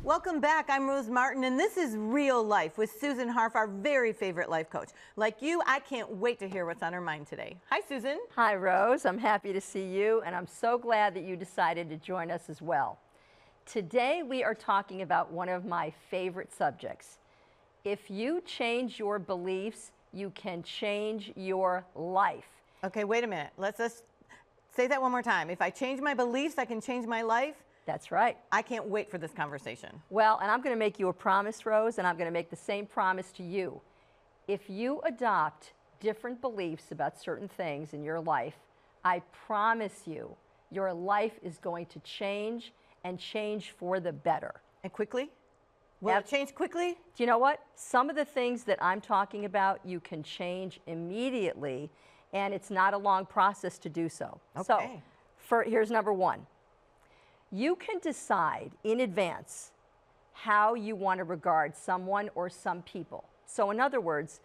Welcome back. I'm Rose Martin, and this is Real Life with Susan Harf, our very favorite life coach. Like you, I can't wait to hear what's on her mind today. Hi, Susan. Hi, Rose. I'm happy to see you, and I'm so glad that you decided to join us as well. Today, we are talking about one of my favorite subjects. If you change your beliefs, you can change your life. Okay, wait a minute. Let's just say that one more time. If I change my beliefs, I can change my life. That's right. I can't wait for this conversation. Well, and I'm going to make you a promise, Rose, and I'm going to make the same promise to you. If you adopt different beliefs about certain things in your life, I promise you, your life is going to change and change for the better. And quickly? Will it change quickly? Do you know what? Some of the things that I'm talking about, you can change immediately, and it's not a long process to do so. Okay. So, here's number one. You can decide in advance how you want to regard someone or some people. So in other words,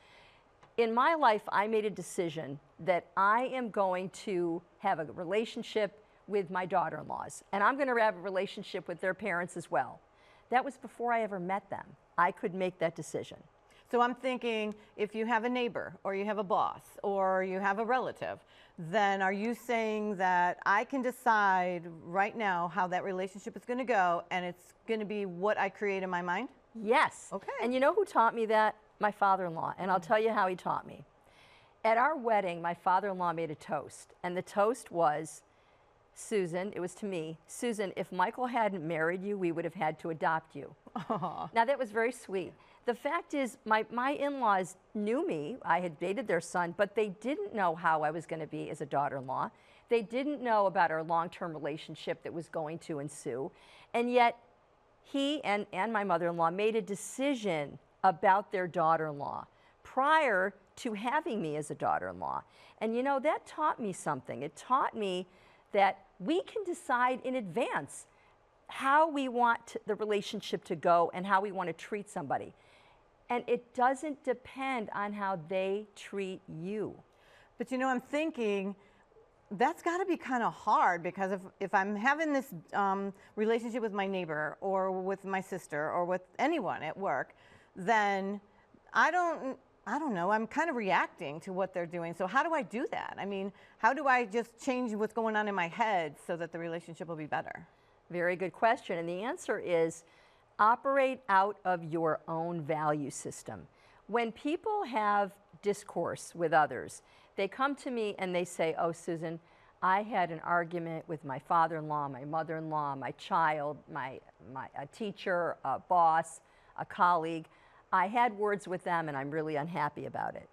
in my life, I made a decision that I am going to have a relationship with my daughter-in-laws, and I'm going to have a relationship with their parents as well. That was before I ever met them. I could make that decision. So I'm thinking, if you have a neighbor or you have a boss or you have a relative, then are you saying that I can decide right now how that relationship is going to go, and it's going to be what I create in my mind? Yes. Okay. And you know who taught me that? My father-in-law. And I'll tell you how he taught me. At our wedding, my father-in-law made a toast. And the toast was, Susan, it was to me, Susan, if Michael hadn't married you, we would have had to adopt you. Aww. Now, that was very sweet. The fact is, my in-laws knew me. I had dated their son, but they didn't know how I was going to be as a daughter-in-law. They didn't know about our long-term relationship that was going to ensue. And yet, he and my mother-in-law made a decision about their daughter-in-law prior to having me as a daughter-in-law. And you know, that taught me something. It taught me that we can decide in advance how we want the relationship to go and how we want to treat somebody. And it doesn't depend on how they treat you. But you know, I'm thinking that's got to be kind of hard, because if I'm having this relationship with my neighbor or with my sister or with anyone at work, then I don't know, I'm kind of reacting to what they're doing. So how do I do that? I mean, how do I just change what's going on in my head so that the relationship will be better? Very good question. And the answer is operate out of your own value system. When people have discourse with others, they come to me and they say, oh, Susan, I had an argument with my father-in-law, my mother-in-law, my child, a teacher, a boss, a colleague. I had words with them and I'm really unhappy about it.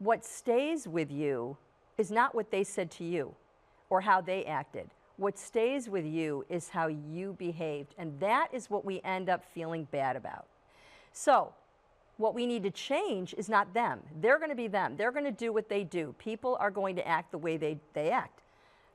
What stays with you is not what they said to you or how they acted. What stays with you is how you behaved, and that is what we end up feeling bad about. So what we need to change is not them. They're going to be them. They're going to do what they do. People are going to act the way they act.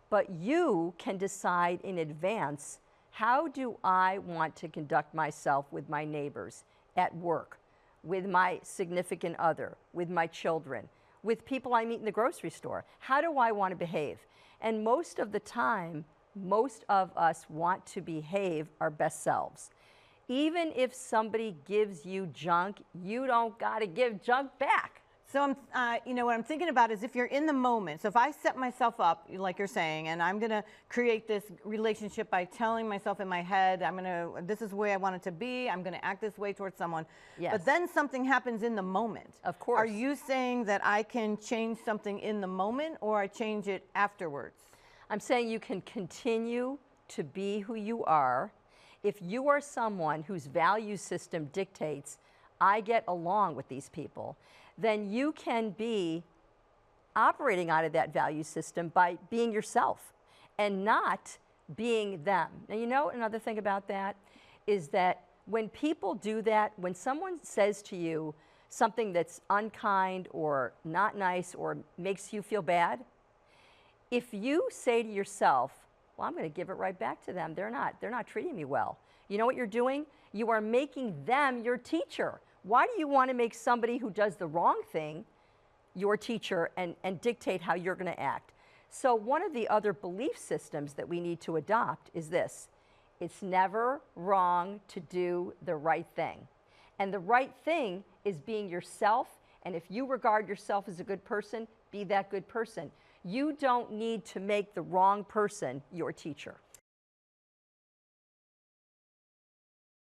But you can decide in advance, how do I want to conduct myself with my neighbors, at work, with my significant other, with my children, with people I meet in the grocery store? How do I want to behave? And most of the time, most of us want to behave our best selves. Even if somebody gives you junk, you don't got to give junk back. So you know, what I'm thinking about is if you're in the moment. So if I set myself up, like you're saying, and I'm going to create this relationship by telling myself in my head, this is the way I want it to be. I'm going to act this way towards someone. Yes. But then something happens in the moment. Of course. Are you saying that I can change something in the moment, or I change it afterwards? I'm saying you can continue to be who you are. If you are someone whose value system dictates, I get along with these people, then you can be operating out of that value system by being yourself and not being them. Now, you know, another thing about that is that when people do that, when someone says to you something that's unkind or not nice or makes you feel bad, if you say to yourself, well, I'm going to give it right back to them. They're not treating me well. You know what you're doing? You are making them your teacher. Why do you want to make somebody who does the wrong thing your teacher and dictate how you're going to act? So one of the other belief systems that we need to adopt is this. It's never wrong to do the right thing. And the right thing is being yourself. And if you regard yourself as a good person, be that good person. You don't need to make the wrong person your teacher.